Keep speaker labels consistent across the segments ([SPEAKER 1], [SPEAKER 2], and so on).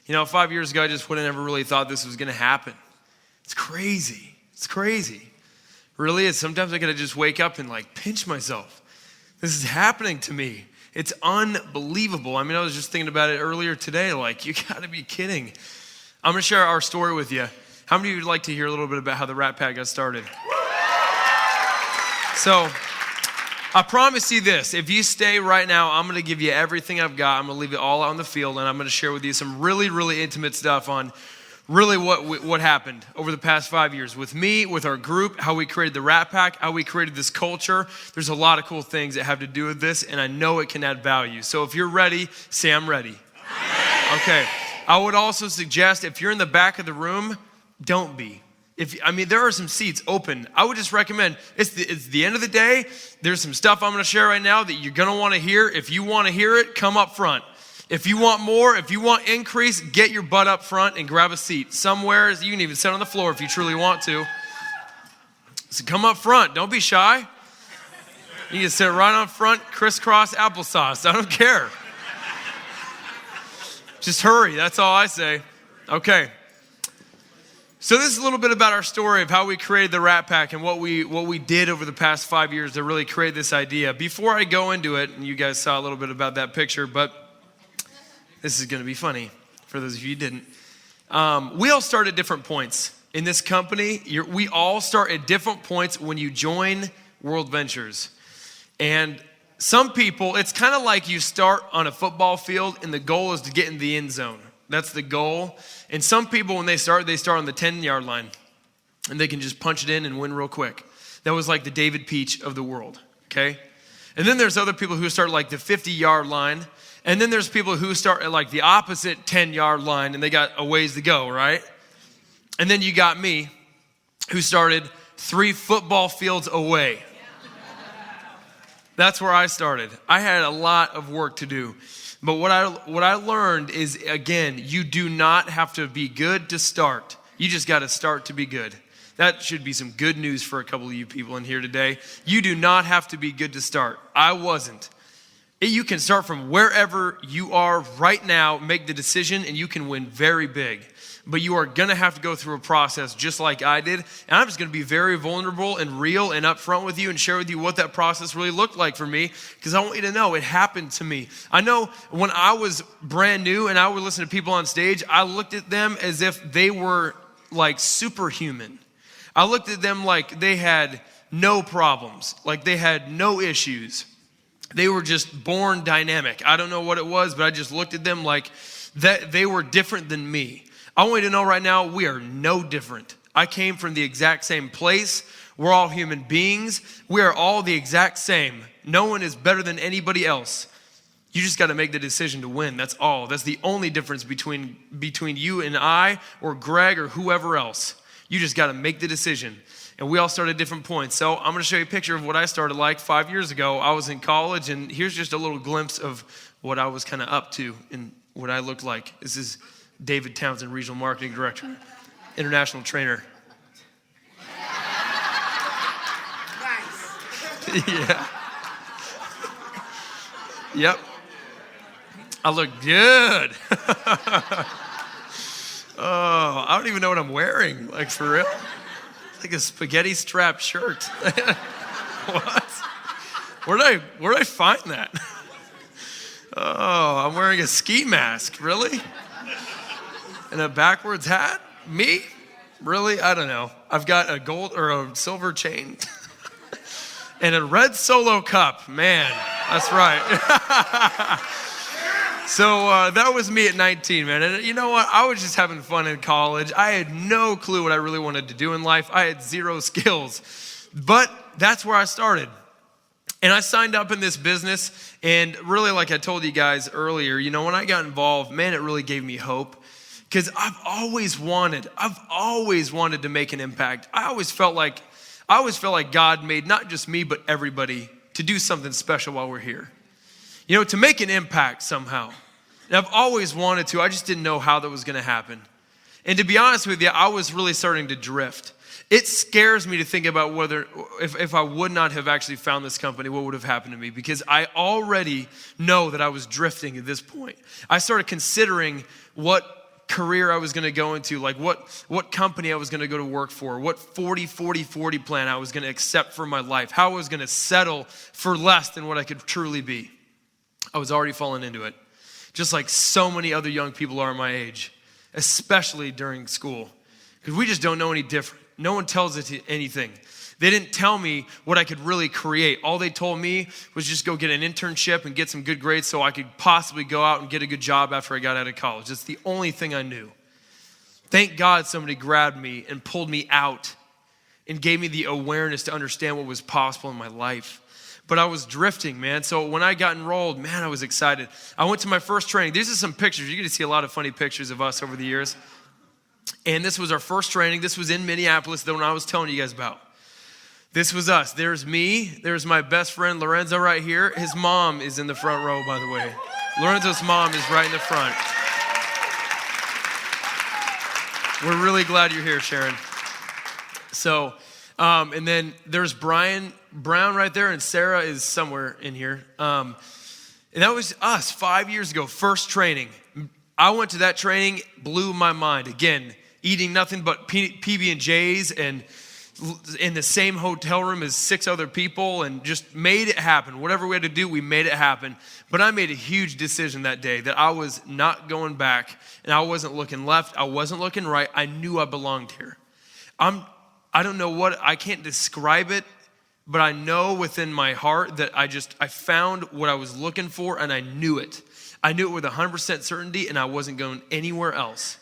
[SPEAKER 1] 5 years ago, I just would have never really thought this was going to happen. It's crazy. It's crazy. Really is. Sometimes I got to just wake up and pinch myself. This is happening to me. It's unbelievable. I was just thinking about it earlier today. You got to be kidding. I'm going to share our story with you. How many of you would like to hear a little bit about how the Rat Pack got started? So, I promise you this. If you stay right now, I'm going to give you everything I've got. I'm going to leave it all out on the field, and I'm going to share with you some really, really intimate stuff on really what happened over the past 5 years with me, with our group, how we created the Rat Pack, how we created this culture. There's a lot of cool things that have to do with this, and I know it can add value. So if you're ready, say I'm ready. Okay. I would also suggest if you're in the back of the room, don't be. There are some seats open. I would just recommend, it's the end of the day. There's some stuff I'm going to share right now that you're going to want to hear. If you want to hear it, come up front. If you want more, if you want increase, get your butt up front and grab a seat. Somewhere, you can even sit on the floor if you truly want to. So come up front. Don't be shy. You can sit right on front, crisscross applesauce. I don't care. Just hurry. That's all I say. Okay. So this is a little bit about our story of how we created the Rat Pack and what we did over the past 5 years to really create this idea. Before I go into it, and you guys saw a little bit about that picture, but this is going to be funny for those of you who didn't. We all start at different points. In this company, we all start at different points when you join World Ventures. And some people, it's kind of like you start on a football field and the goal is to get in the end zone. That's the goal. And some people, when they start on the 10-yard line. And they can just punch it in and win real quick. That was like the David Peach of the world, okay? And then there's other people who start the 50-yard line. And then there's people who start at the opposite 10-yard line and they got a ways to go, right? And then you got me, who started 3 football fields away. That's where I started. I had a lot of work to do. But what I learned is, again, you do not have to be good to start. You just got to start to be good. That should be some good news for a couple of you people in here today. You do not have to be good to start. I wasn't. You can start from wherever you are right now, make the decision, and you can win very big. But you are going to have to go through a process just like I did. And I'm just going to be very vulnerable and real and upfront with you and share with you what that process really looked like for me, because I want you to know it happened to me. I know when I was brand new and I would listen to people on stage, I looked at them as if they were superhuman. I looked at them like they had no problems, like they had no issues. They were just born dynamic. I don't know what it was, but I just looked at them like that they were different than me. I want you to know right now, we are no different. I came from the exact same place. We're all human beings. We are all the exact same. No one is better than anybody else. You just got to make the decision to win. That's all. That's the only difference between you and I or Greg or whoever else. You just got to make the decision. And we all start at different points. So I'm going to show you a picture of what I started 5 years ago. I was in college, and here's just a little glimpse of what I was kind of up to and what I looked like. This is David Townsend, Regional Marketing Director, International Trainer. Nice. Yeah. Yep. I look good. Oh, I don't even know what I'm wearing, for real. It's like a spaghetti strap shirt. What? Where did I find that? Oh, I'm wearing a ski mask, really? And a backwards hat? Me? Really? I don't know. I've got a gold or a silver chain. And a red Solo cup. Man, that's right. So that was me at 19, man. And you know what? I was just having fun in college. I had no clue what I really wanted to do in life. I had zero skills. But that's where I started. And I signed up in this business. And really, like I told you guys earlier, when I got involved, man, it really gave me hope. Because I've always wanted to make an impact. I always felt like God made not just me, but everybody to do something special while we're here. To make an impact somehow. And I've always wanted to. I just didn't know how that was going to happen. And to be honest with you, I was really starting to drift. It scares me to think about whether, if I would not have actually found this company, what would have happened to me? Because I already know that I was drifting at this point. I started considering what career I was going to go into, like what company I was going to go to work for, what 40 plan I was going to accept for my life, how I was going to settle for less than what I could truly be. I was already falling into it, just like so many other young people are my age, especially during school, because we just don't know any different. No one tells us anything. They didn't tell me what I could really create. All they told me was just go get an internship and get some good grades so I could possibly go out and get a good job after I got out of college. That's the only thing I knew. Thank God somebody grabbed me and pulled me out and gave me the awareness to understand what was possible in my life. But I was drifting, man. So when I got enrolled, man, I was excited. I went to my first training. These are some pictures. You're going to see a lot of funny pictures of us over the years. And this was our first training. This was in Minneapolis, the one I was telling you guys about. This was us. There's me. There's my best friend, Lorenzo, right here. His mom is in the front row, by the way. Lorenzo's mom is right in the front. We're really glad you're here, Sharon. So, and then there's Brian Brown right there, and Sarah is somewhere in here. And that was us 5 years ago, first training. I went to that training, blew my mind. Again, eating nothing but PB&Js and in the same hotel room as 6 other people and just made it happen. Whatever we had to do, we made it happen. But I made a huge decision that day that I was not going back, and I wasn't looking left. I wasn't looking right. I knew I belonged here. I don't know I can't describe it, but I know within my heart that I found what I was looking for, and I knew it. I knew it with 100% certainty, and I wasn't going anywhere else.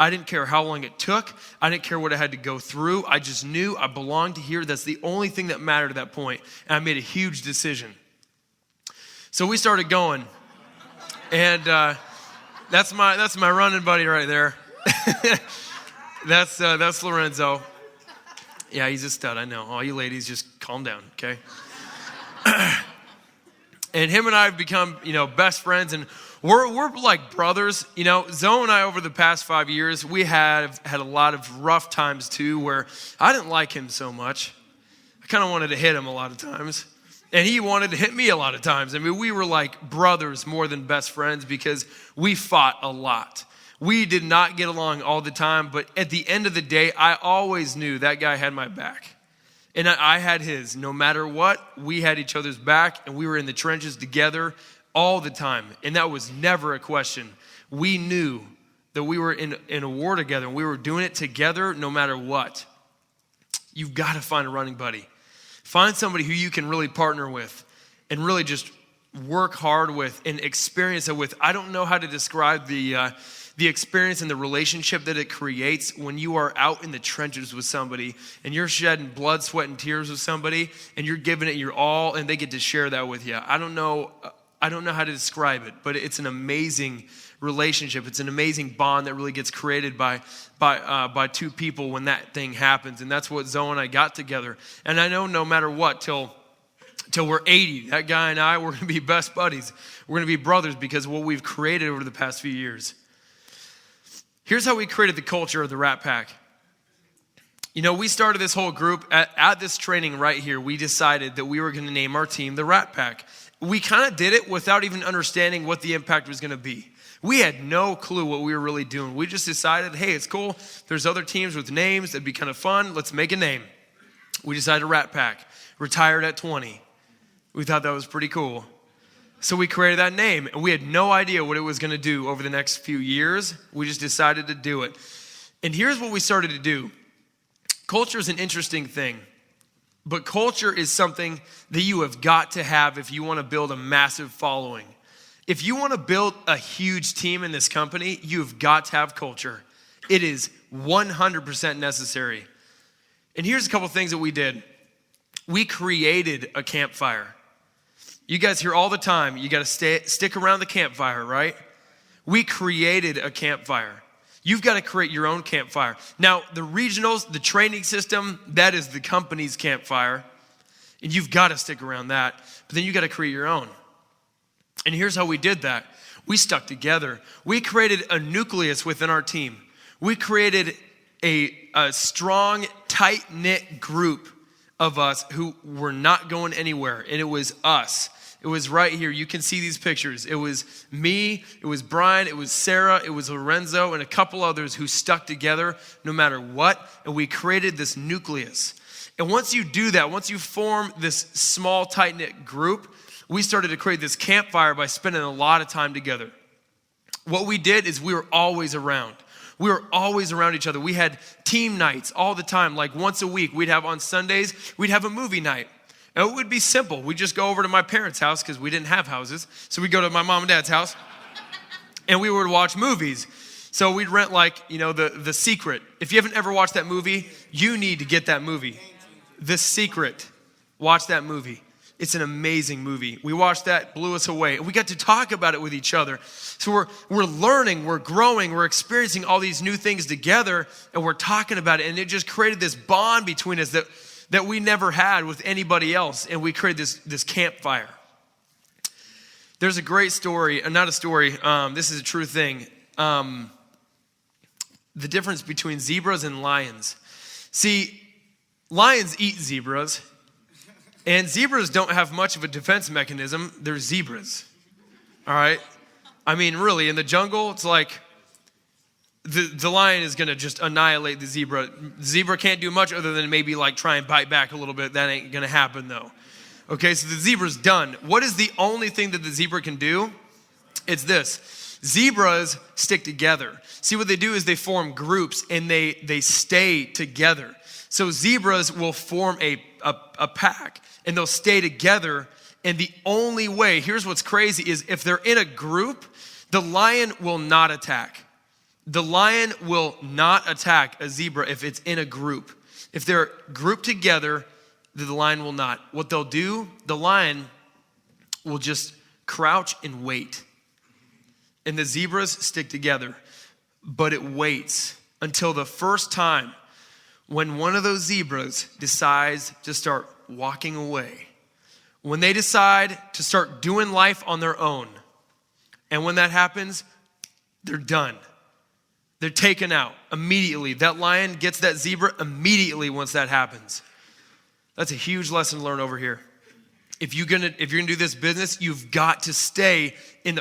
[SPEAKER 1] I didn't care how long it took. I didn't care what I had to go through. I just knew I belonged here. That's the only thing that mattered at that point. And I made a huge decision. So we started going. And that's my running buddy right there. That's Lorenzo. Yeah, he's a stud, I know. All you ladies, just calm down, okay? And him and I have become, best friends, and we're like brothers. Zoe and I, over the past 5 years, we have had a lot of rough times too, where I didn't like him so much. I kind of wanted to hit him a lot of times, and he wanted to hit me a lot of times. I mean, we were like brothers more than best friends because we fought a lot. We did not get along all the time, but at the end of the day, I always knew that guy had my back. And I had his. No matter what, we had each other's back, and we were in the trenches together all the time. And that was never a question. We knew that we were in a war together, and we were doing it together no matter what. You've got to find a running buddy. Find somebody who you can really partner with and really just work hard with and experience it with. I don't know how to describe the experience and the relationship that it creates when you are out in the trenches with somebody and you're shedding blood, sweat, and tears with somebody and you're giving it your all and they get to share that with you. I don't know how to describe it, but it's an amazing relationship. It's an amazing bond that really gets created by two people when that thing happens. And that's what Zoe and I got together. And I know no matter what, till we're 80, that guy and I, we're going to be best buddies. We're going to be brothers because of what we've created over the past few years. Here's how we created the culture of the Rat Pack. We started this whole group at this training right here. We decided that we were going to name our team the Rat Pack. We kind of did it without even understanding what the impact was going to be. We had no clue what we were really doing. We just decided, hey, it's cool. There's other teams with names. That'd be kind of fun. Let's make a name. We decided Rat Pack. Retired at 20. We thought that was pretty cool. So we created that name, and we had no idea what it was going to do over the next few years. We just decided to do it. And here's what we started to do. Culture is an interesting thing, but culture is something that you have got to have if you want to build a massive following. If you want to build a huge team in this company, you've got to have culture. It is 100% necessary. And here's a couple things that we did. We created a campfire. You guys hear all the time, you got to stick around the campfire, right? We created a campfire. You've got to create your own campfire. Now, the regionals, the training system, that is the company's campfire. And you've got to stick around that. But then you got to create your own. And here's how we did that. We stuck together. We created a nucleus within our team. We created a strong, tight-knit group of us who were not going anywhere. And it was us. It was right here. You can see these pictures. It was me, it was Brian, it was Sarah, it was Lorenzo, and a couple others who stuck together no matter what, and we created this nucleus. And once you do that, once you form this small, tight-knit group, we started to create this campfire by spending a lot of time together. What we did is we were always around. We were always around each other. We had team nights all the time, like once a week. We'd have on Sundays, we'd have a movie night. And it would be simple. We'd just go over to my parents' house because we didn't have houses. So we'd go to my mom and dad's house and we would watch movies. So we'd rent The Secret. If you haven't ever watched that movie, you need to get that movie. The Secret. Watch that movie. It's an amazing movie. We watched that, blew us away. And we got to talk about it with each other. So we're learning, we're growing, we're experiencing all these new things together, and we're talking about it. And it just created this bond between us that we never had with anybody else. And we created this campfire. There's a great story, not a story, this is a true thing. The difference between zebras and lions. See, lions eat zebras. And zebras don't have much of a defense mechanism. They're zebras, all right? I mean, really, in the jungle, it's like the lion is going to just annihilate the zebra. The zebra can't do much other than maybe like try and bite back a little bit. That ain't going to happen, though. Okay, so the zebra's done. What is the only thing that the zebra can do? It's this. Zebras stick together. See, what they do is they form groups and they stay together. So zebras will form a pack and they'll stay together. And the only way, here's what's crazy, is if they're in a group, the lion will not attack. The lion will not attack a zebra if it's in a group. If they're grouped together, the lion will not. What they'll do, the lion will just crouch and wait. And the zebras stick together. But it waits until the first time when one of those zebras decides to start walking away. When they decide to start doing life on their own. And when that happens, they're done. They're taken out immediately. That lion gets that zebra immediately once that happens. That's a huge lesson to learn over here. If you're gonna do this business, you've got to stay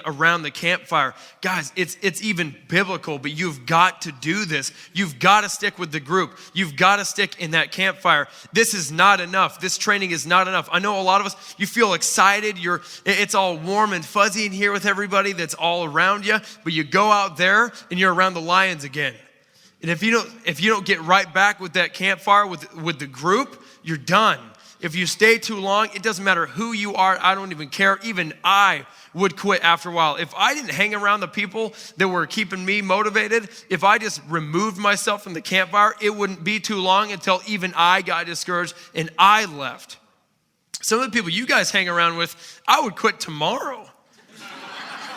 [SPEAKER 1] around the campfire. Guys, it's even biblical, but you've got to do this. You've got to stick with the group. You've got to stick in that campfire. This is not enough. This training is not enough. I know a lot of us, you feel excited. It's all warm and fuzzy in here with everybody that's all around you, but you go out there and you're around the lions again. And if you don't get right back with that campfire with the group, you're done. If you stay too long, it doesn't matter who you are. I don't even care. Even I would quit after a while. If I didn't hang around the people that were keeping me motivated, if I just removed myself from the campfire, it wouldn't be too long until even I got discouraged and I left. Some of the people you guys hang around with, I would quit tomorrow.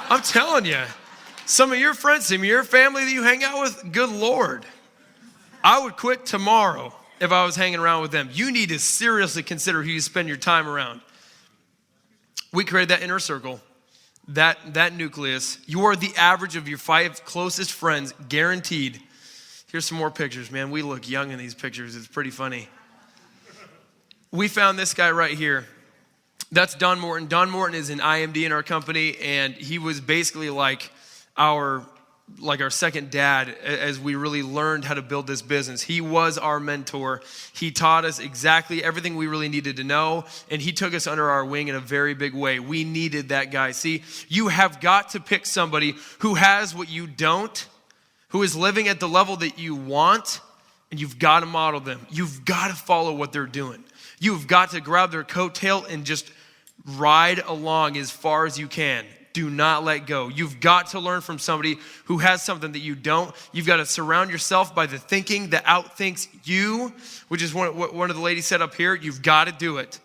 [SPEAKER 1] I'm telling you. Some of your friends, some of your family that you hang out with, good Lord. I would quit tomorrow. If I was hanging around with them. You need to seriously consider who you spend your time around. We created that inner circle, that nucleus. You are the average of your 5 closest friends, guaranteed. Here's some more pictures, man. We look young in these pictures. It's pretty funny. We found this guy right here. That's Don Morton. Don Morton is an IMD in our company, and he was basically like our second dad as we really learned how to build this business. He was our mentor. He taught us exactly everything we really needed to know, and he took us under our wing in a very big way. We needed that guy. See, you have got to pick somebody who has what you don't, who is living at the level that you want, and you've got to model them. You've got to follow what they're doing. You've got to grab their coattail and just ride along as far as you can. Do not let go. You've got to learn from somebody who has something that you don't. You've got to surround yourself by the thinking that outthinks you, which is what one of the ladies said up here. You've got to do it.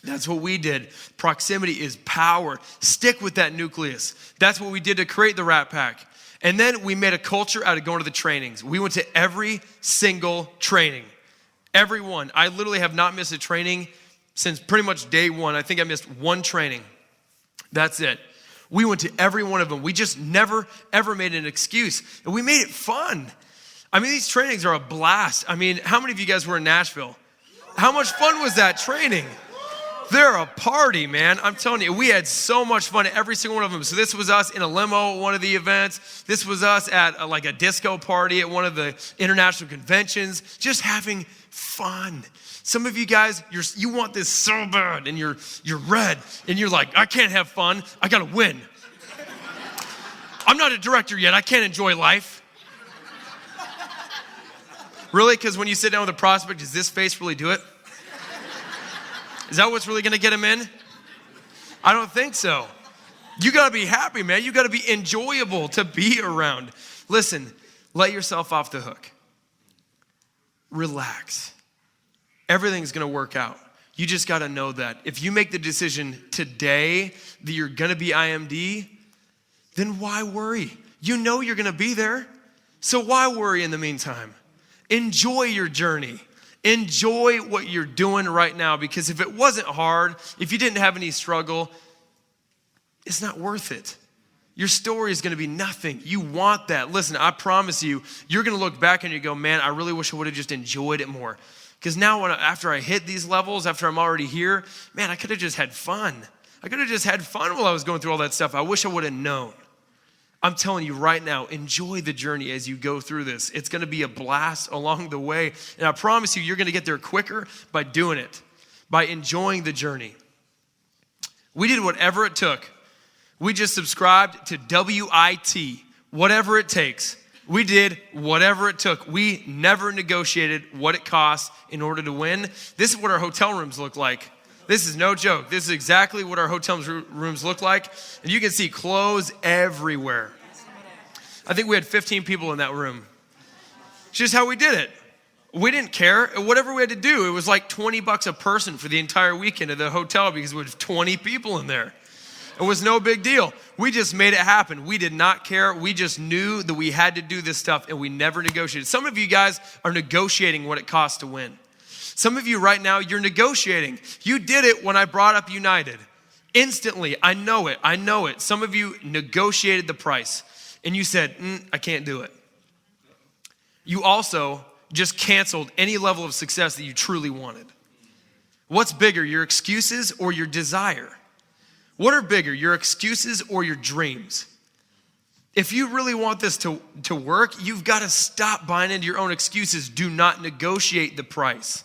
[SPEAKER 1] That's what we did. Proximity is power. Stick with that nucleus. That's what we did to create the Rat Pack. And then we made a culture out of going to the trainings. We went to every single training. Every one. I literally have not missed a training since pretty much day one. I think I missed one training. That's it. We went to every one of them. We just never, ever made an excuse. And we made it fun. I mean, these trainings are a blast. I mean, how many of you guys were in Nashville? How much fun was that training? They're a party, man. I'm telling you, we had so much fun at every single one of them. So this was us in a limo at one of the events. This was us at like a disco party at one of the international conventions, just having fun. Some of you guys, you want this so bad, and you're red, and you're like, I can't have fun. I got to win. I'm not a director yet. I can't enjoy life. Really? Because when you sit down with a prospect, does this face really do it? Is that what's really going to get him in? I don't think so. You got to be happy, man. You got to be enjoyable to be around. Listen, let yourself off the hook. Relax. Everything's going to work out. You just got to know that. If you make the decision today that you're going to be IMD, then why worry? You know you're going to be there. So why worry in the meantime? Enjoy your journey. Enjoy what you're doing right now, because if it wasn't hard, if you didn't have any struggle, it's not worth it. Your story is going to be nothing. You want that. Listen, I promise you, you're going to look back and you go, man, I really wish I would have just enjoyed it more. Because now after I hit these levels, after I'm already here, man, I could have just had fun. I could have just had fun while I was going through all that stuff. I wish I would have known. I'm telling you right now, enjoy the journey as you go through this. It's going to be a blast along the way. And I promise you, you're going to get there quicker by doing it, by enjoying the journey. We did whatever it took. We just subscribed to WIT, whatever it takes. We did whatever it took. We never negotiated what it costs in order to win. This is what our hotel rooms look like. This is no joke. This is exactly what our hotel rooms look like. And you can see clothes everywhere. I think we had 15 people in that room. It's just how we did it. We didn't care. Whatever we had to do, it was like $20 a person for the entire weekend at the hotel because we had 20 people in there. It was no big deal. We just made it happen. We did not care. We just knew that we had to do this stuff, and we never negotiated. Some of you guys are negotiating what it costs to win. Some of you right now, you're negotiating. You did it when I brought up United. Instantly, I know it. Some of you negotiated the price, and you said, I can't do it. You also just canceled any level of success that you truly wanted. What's bigger, your excuses or your desire? What are bigger, your excuses or your dreams? If you really want this to work, you've got to stop buying into your own excuses. Do not negotiate the price.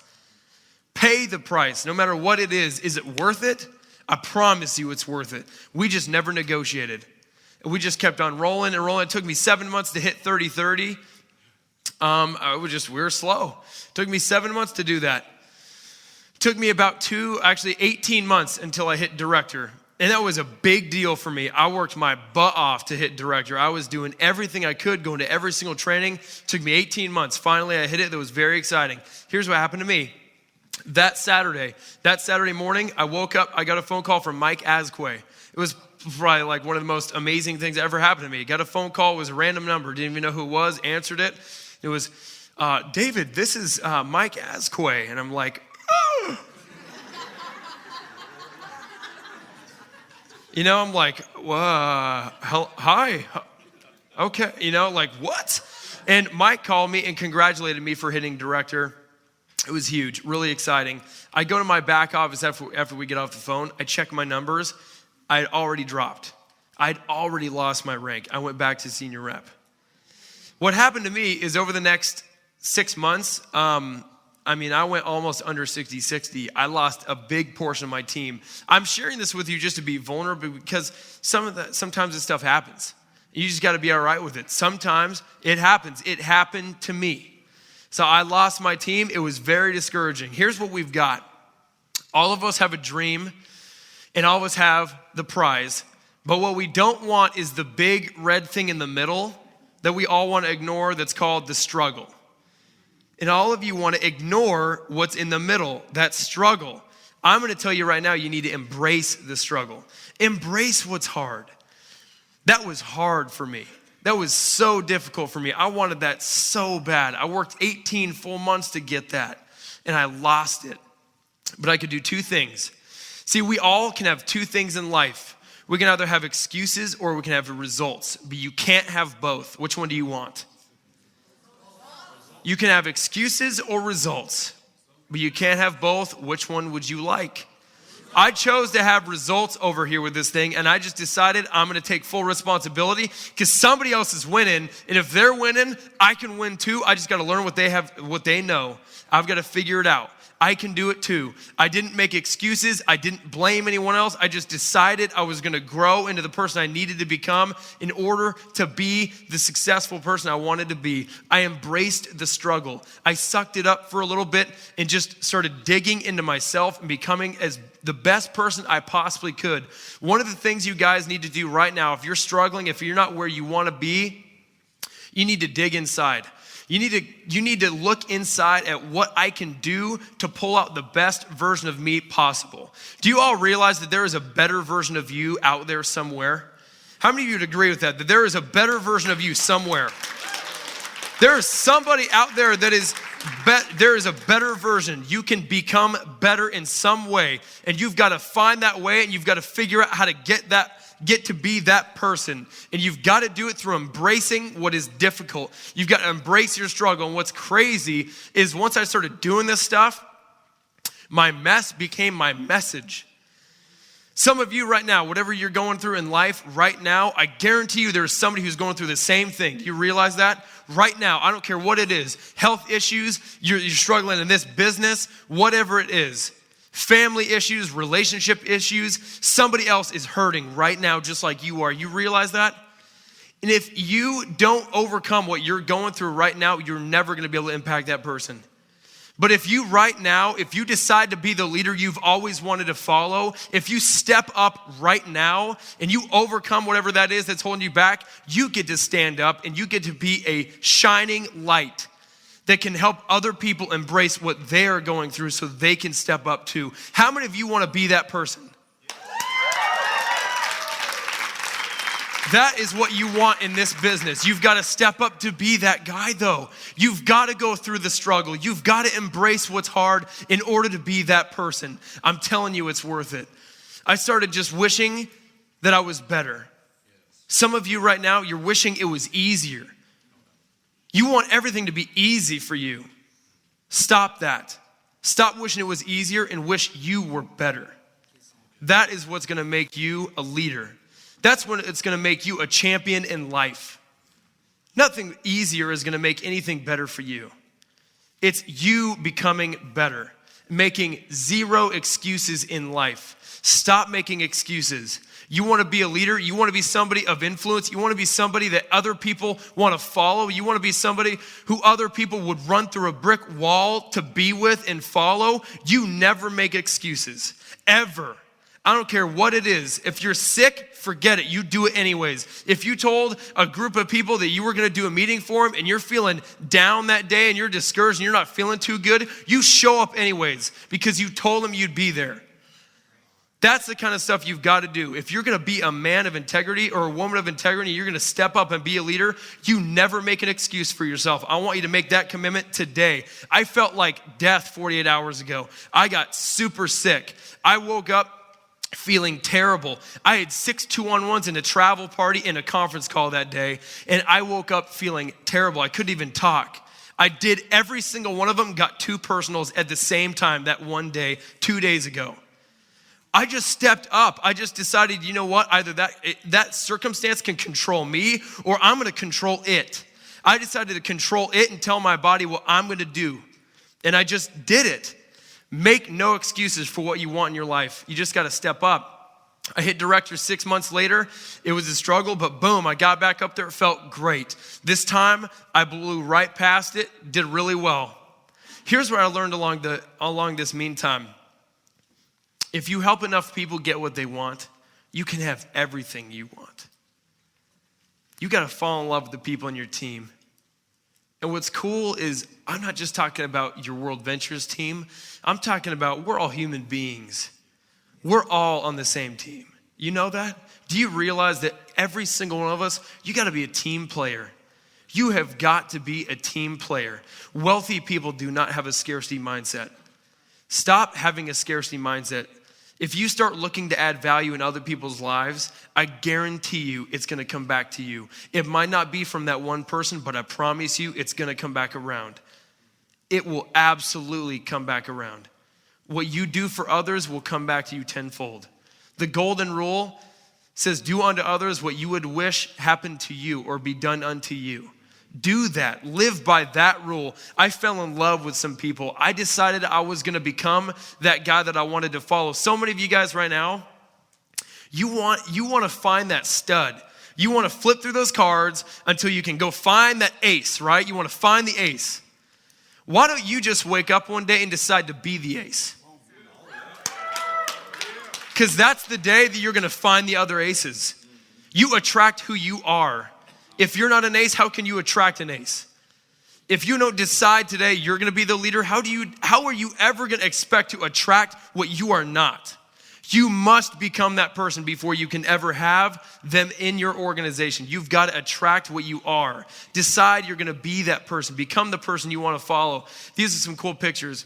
[SPEAKER 1] Pay the price, no matter what it is. Is it worth it? I promise you it's worth it. We just never negotiated. We just kept on rolling and rolling. It took me 7 months to hit 30-30. We were slow. It took me 7 months to do that. It took me about 18 months until I hit director. And that was a big deal for me. I worked my butt off to hit director. I was doing everything I could, going to every single training. It took me 18 months. Finally, I hit it. That was very exciting. Here's what happened to me. That Saturday morning, I woke up, I got a phone call from Mike Asquay. It was probably like one of the most amazing things that ever happened to me. Got a phone call, it was a random number, didn't even know who it was, answered it. It was, David, this is Mike Asquay. And I'm like, oh. I'm like, hi, okay, like what? And Mike called me and congratulated me for hitting director. It was huge, really exciting. I go to my back office after we get off the phone. I check my numbers. I had already dropped. I'd already lost my rank. I went back to senior rep. What happened to me is over the next 6 months, I went almost under 60-60. I lost a big portion of my team. I'm sharing this with you just to be vulnerable because sometimes this stuff happens. You just got to be all right with it. Sometimes it happens. It happened to me. So I lost my team. It was very discouraging. Here's what we've got. All of us have a dream, and all of us have the prize. But what we don't want is the big red thing in the middle that we all want to ignore that's called the struggle. And all of you want to ignore what's in the middle, that struggle. I'm going to tell you right now, you need to embrace the struggle. Embrace what's hard. That was hard for me. That was so difficult for me. I wanted that so bad. I worked 18 full months to get that, and I lost it. But I could do two things. See, we all can have two things in life. We can either have excuses or we can have results, but you can't have both. Which one do you want? You can have excuses or results, but you can't have both. Which one would you like? I chose to have results over here with this thing, and I just decided I'm going to take full responsibility because somebody else is winning, and if they're winning, I can win too. I just got to learn what they know. I've got to figure it out. I can do it too. I didn't make excuses. I didn't blame anyone else. I just decided I was going to grow into the person I needed to become in order to be the successful person I wanted to be. I embraced the struggle. I sucked it up for a little bit and just started digging into myself and becoming as the best person I possibly could. One of the things you guys need to do right now, if you're struggling, if you're not where you want to be, you need to dig inside. You need to look inside at what I can do to pull out the best version of me possible. Do you all realize that there is a better version of you out there somewhere? How many of you would agree with that? That there is a better version of you somewhere? There is somebody out there that is there is a better version. You can become better in some way, and you've got to find that way, and you've got to figure out how to get to be that person. And you've got to do it through embracing what is difficult. You've got to embrace your struggle. And what's crazy is once I started doing this stuff, my mess became my message. Some of you right now, whatever you're going through in life right now, I guarantee you there's somebody who's going through the same thing. Do you realize that? Right now, I don't care what it is. Health issues, you're struggling in this business, whatever it is. Family issues, relationship issues, somebody else is hurting right now just like you are. You realize that? And if you don't overcome what you're going through right now, you're never going to be able to impact that person. But if you decide to be the leader you've always wanted to follow, if you step up right now and you overcome whatever that is that's holding you back, you get to stand up and you get to be a shining light that can help other people embrace what they're going through so they can step up too. How many of you want to be that person? That is what you want in this business. You've got to step up to be that guy though. You've got to go through the struggle. You've got to embrace what's hard in order to be that person. I'm telling you, it's worth it. I started just wishing that I was better. Some of you right now, you're wishing it was easier. You want everything to be easy for you. Stop that. Stop wishing it was easier and wish you were better. That is what's going to make you a leader. That's when it's going to make you a champion in life. Nothing easier is going to make anything better for you. It's you becoming better, making zero excuses in life. Stop making excuses. You want to be a leader. You want to be somebody of influence. You want to be somebody that other people want to follow. You want to be somebody who other people would run through a brick wall to be with and follow. You never make excuses, ever. I don't care what it is. If you're sick, forget it. You do it anyways. If you told a group of people that you were going to do a meeting for them and you're feeling down that day and you're discouraged and you're not feeling too good, you show up anyways because you told them you'd be there. That's the kind of stuff you've got to do. If you're going to be a man of integrity or a woman of integrity, you're going to step up and be a leader, you never make an excuse for yourself. I want you to make that commitment today. I felt like death 48 hours ago. I got super sick. I woke up feeling terrible. I had 6 2-on-1s in a travel party and a conference call that day, and I woke up feeling terrible. I couldn't even talk. I did every single one of them, got 2 personals at the same time that one day, 2 days ago. I just stepped up. I just decided, you know what? Either that circumstance can control me or I'm going to control it. I decided to control it and tell my body what I'm going to do. And I just did it. Make no excuses for what you want in your life. You just got to step up. I hit director 6 months later. It was a struggle, but boom, I got back up there. It felt great. This time, I blew right past it, did really well. Here's what I learned along this meantime. If you help enough people get what they want, you can have everything you want. You got to fall in love with the people on your team. And what's cool is I'm not just talking about your World Ventures team. I'm talking about we're all human beings. We're all on the same team. You know that? Do you realize that every single one of us, you got to be a team player. You have got to be a team player. Wealthy people do not have a scarcity mindset. Stop having a scarcity mindset. If you start looking to add value in other people's lives, I guarantee you it's going to come back to you. It might not be from that one person, but I promise you it's going to come back around. It will absolutely come back around. what you do for others will come back to you tenfold. The golden rule says, do unto others what you would wish happened to you or be done unto you. Do that. Live by that rule. I fell in love with some people. I decided I was going to become that guy that I wanted to follow. So many of you guys right now, you want to find that stud. You want to flip through those cards until you can go find that ace, right? You want to find the ace. Why don't you just wake up one day and decide to be the ace? Because that's the day that you're going to find the other aces. You attract who you are. If you're not an ace, how can you attract an ace? If you don't decide today you're going to be the leader, how are you ever going to expect to attract what you are not? You must become that person before you can ever have them in your organization. You've got to attract what you are. Decide you're going to be that person. Become the person you want to follow. These are some cool pictures.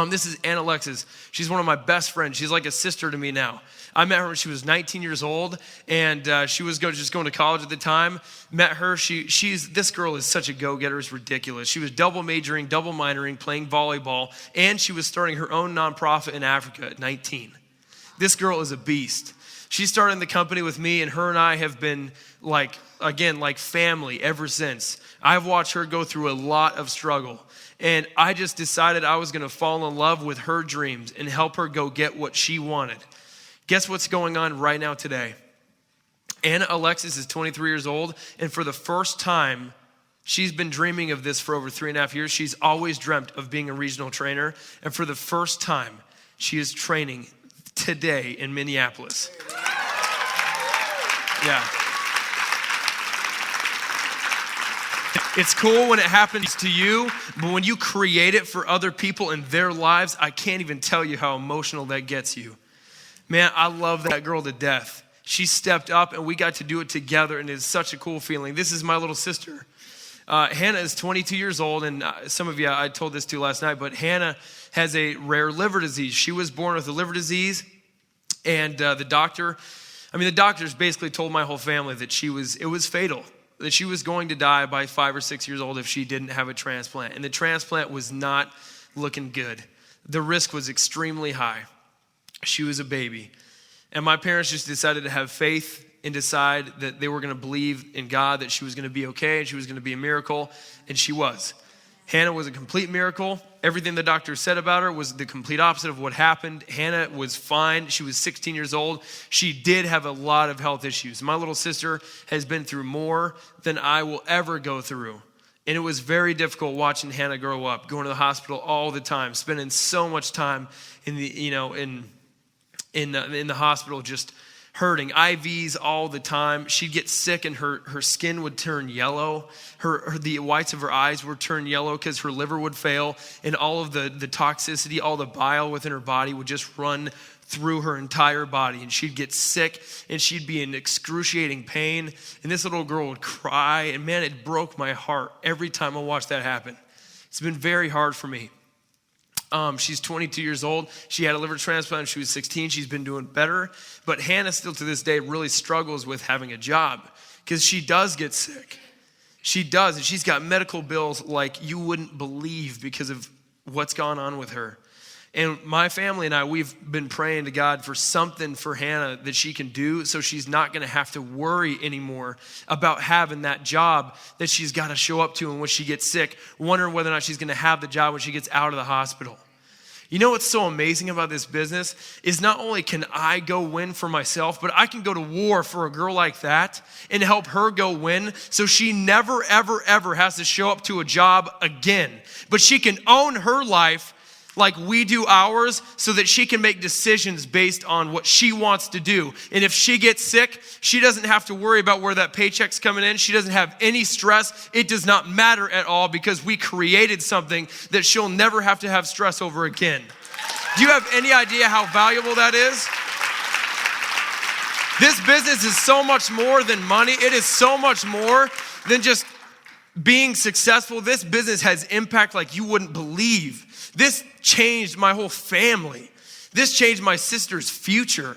[SPEAKER 1] This is Anna Alexis. She's one of my best friends. She's like a sister to me now. I met her when she was 19 years old, and she was just going to college at the time. Met her. This girl is such a go-getter. It's ridiculous. She was double majoring, double minoring, playing volleyball, and she was starting her own nonprofit in Africa at 19. This girl is a beast. She started the company with me, and her and I have been like family ever since. I've watched her go through a lot of struggle. And I just decided I was going to fall in love with her dreams and help her go get what she wanted. Guess what's going on right now today? Anna Alexis is 23 years old, and for the first time, she's been dreaming of this for over 3.5 years. She's always dreamt of being a regional trainer, and for the first time, she is training today in Minneapolis. Yeah. It's cool when it happens to you, but when you create it for other people in their lives, I can't even tell you how emotional that gets you. Man, I love that girl to death. She stepped up and we got to do it together, and it's such a cool feeling. This is my little sister. Hannah is 22 years old, and some of you I told this to last night, but Hannah has a rare liver disease. She was born with a liver disease, and the doctors basically told my whole family that it was fatal. That she was going to die by 5 or 6 years old if she didn't have a transplant. And the transplant was not looking good. The risk was extremely high. She was a baby. And my parents just decided to have faith and decide that they were going to believe in God, that she was going to be okay, and she was going to be a miracle, and she was. Hannah was a complete miracle. Everything the doctor said about her was the complete opposite of what happened. Hannah was fine. She was 16 years old. She did have a lot of health issues. My little sister has been through more than I will ever go through. And it was very difficult watching Hannah grow up, going to the hospital all the time, spending so much time in the hospital, just hurting, IVs all the time. She'd get sick and her skin would turn yellow. The whites of her eyes would turn yellow because her liver would fail, and all of the toxicity, all the bile within her body would just run through her entire body, and she'd get sick and she'd be in excruciating pain, and this little girl would cry, and man, it broke my heart every time I watched that happen. It's been very hard for me. She's 22 years old. She had a liver transplant when she was 16. She's been doing better. But Hannah still to this day really struggles with having a job because she does get sick. She does. And she's got medical bills like you wouldn't believe because of what's gone on with her. And my family and I, we've been praying to God for something for Hannah that she can do so she's not going to have to worry anymore about having that job that she's got to show up to, and when she gets sick, wondering whether or not she's going to have the job when she gets out of the hospital. You know what's so amazing about this business is not only can I go win for myself, but I can go to war for a girl like that and help her go win so she never, ever, ever has to show up to a job again. But she can own her life like we do ours so that she can make decisions based on what she wants to do. And if she gets sick, she doesn't have to worry about where that paycheck's coming in. She doesn't have any stress. It does not matter at all because we created something that she'll never have to have stress over again. Do you have any idea how valuable that is? This business is so much more than money. It is so much more than just being successful. This business has impact like you wouldn't believe. This changed my whole family. This changed my sister's future.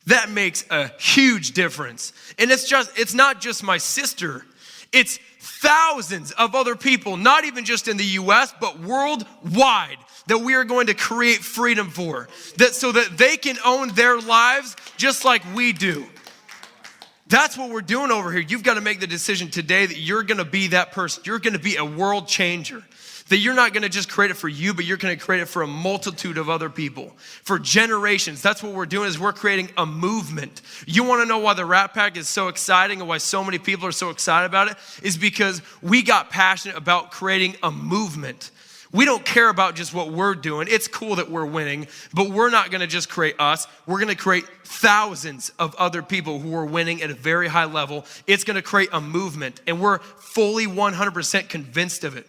[SPEAKER 1] That makes a huge difference. And it's not just my sister. It's thousands of other people, not even just in the US, but worldwide, that we are going to create freedom for, that so that they can own their lives just like we do. That's what we're doing over here. You've got to make the decision today that you're going to be that person. You're going to be a world changer. That you're not going to just create it for you, but you're going to create it for a multitude of other people, for generations. That's what we're doing, is we're creating a movement. You want to know why the Rat Pack is so exciting and why so many people are so excited about it? Is because we got passionate about creating a movement. We don't care about just what we're doing. It's cool that we're winning, but we're not going to just create us. We're going to create thousands of other people who are winning at a very high level. It's going to create a movement, and we're fully 100% convinced of it.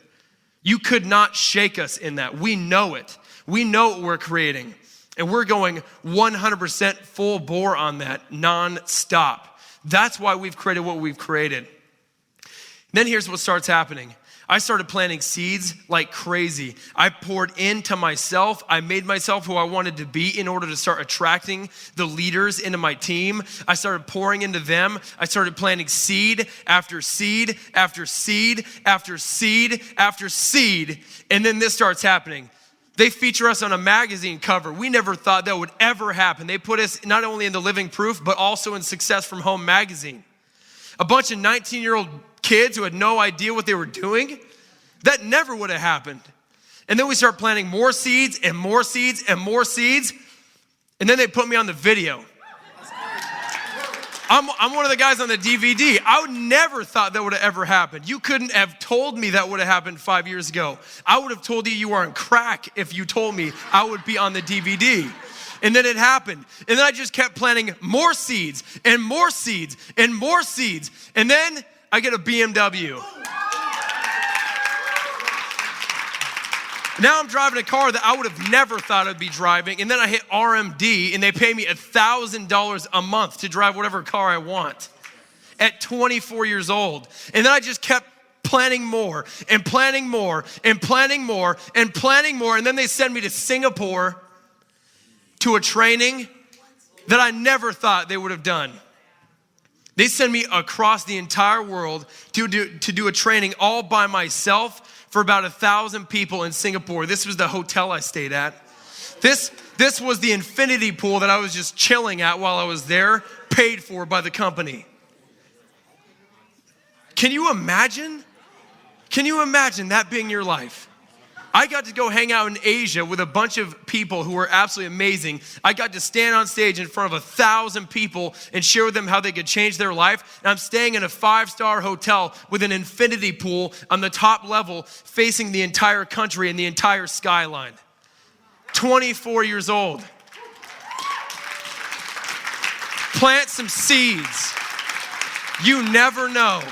[SPEAKER 1] You could not shake us in that. We know it. We know what we're creating, and we're going 100% full bore on that, non-stop. That's why we've created what we've created. Then here's what starts happening. I started planting seeds like crazy. I poured into myself. I made myself who I wanted to be in order to start attracting the leaders into my team. I started pouring into them. I started planting seed after seed after seed after seed after seed. And then this starts happening. They feature us on a magazine cover. We never thought that would ever happen. They put us not only in the Living Proof, but also in Success from Home magazine. A bunch of 19-year-old kids who had no idea what they were doing. That never would have happened. And then we start planting more seeds and more seeds and more seeds. And then they put me on the video. I'm one of the guys on the DVD. I would never thought that would have ever happened. You couldn't have told me that would have happened 5 years ago. I would have told you were on crack if you told me I would be on the DVD. And then it happened. And then I just kept planting more seeds and more seeds and more seeds. And then I get a BMW. Now I'm driving a car that I would have never thought I'd be driving. And then I hit RMD and they pay me $1,000 a month to drive whatever car I want at 24 years old. And then I just kept planning more and planning more and planning more and planning more. And then they send me to Singapore to a training that I never thought they would have done. They send me across the entire world to do a training all by myself for about 1,000 people in Singapore. This was the hotel I stayed at. This was the infinity pool that I was just chilling at while I was there, paid for by the company. Can you imagine? Can you imagine that being your life? I got to go hang out in Asia with a bunch of people who were absolutely amazing. I got to stand on stage in front of 1,000 people and share with them how they could change their life. And I'm staying in a 5-star hotel with an infinity pool on the top level facing the entire country and the entire skyline. 24 years old. Plant some seeds. You never know.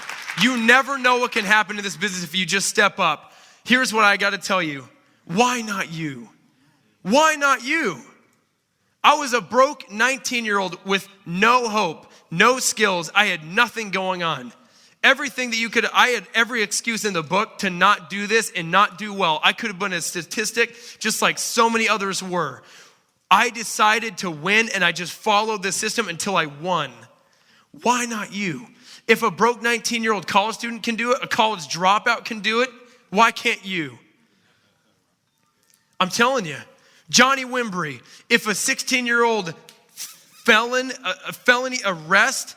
[SPEAKER 1] You never know what can happen in this business if you just step up. Here's what I got to tell you. Why not you? Why not you? I was a broke 19-year-old with no hope, no skills. I had nothing going on. Everything that I had every excuse in the book to not do this and not do well. I could have been a statistic just like so many others were. I decided to win and I just followed the system until I won. Why not you? If a broke 19-year-old college student can do it, a college dropout can do it, why can't you? I'm telling you, Johnny Wimbrey, if a 16-year-old felony arrest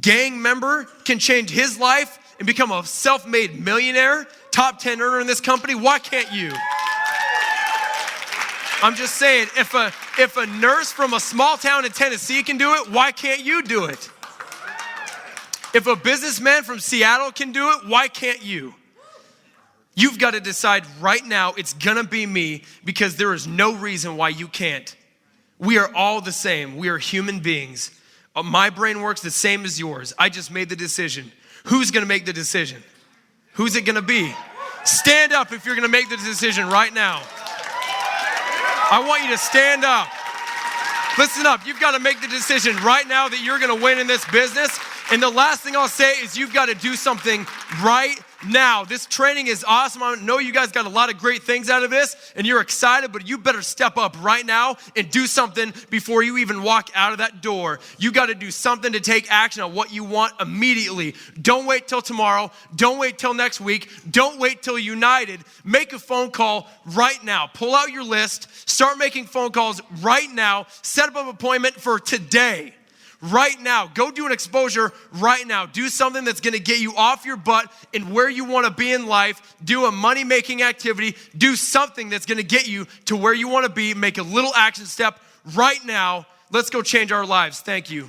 [SPEAKER 1] gang member can change his life and become a self-made millionaire, top 10 earner in this company, why can't you? I'm just saying, if a nurse from a small town in Tennessee can do it, why can't you do it? If a businessman from Seattle can do it, why can't you? You've got to decide right now it's gonna be me because there is no reason why you can't. We are all the same. We are human beings. My brain works the same as yours. I just made the decision. Who's gonna make the decision? Who's it gonna be? Stand up if you're gonna make the decision right now. I want you to stand up. Listen up, you've got to make the decision right now that you're gonna win in this business. And the last thing I'll say is you've got to do something right now. This training is awesome. I know you guys got a lot of great things out of this and you're excited, but you better step up right now and do something before you even walk out of that door. You got to do something to take action on what you want immediately. Don't wait till tomorrow. Don't wait till next week. Don't wait till United. Make a phone call right now. Pull out your list. Start making phone calls right now. Set up an appointment for today. Right now. Go do an exposure right now. Do something that's going to get you off your butt and where you want to be in life. Do a money-making activity. Do something that's going to get you to where you want to be. Make a little action step right now. Let's go change our lives. Thank you.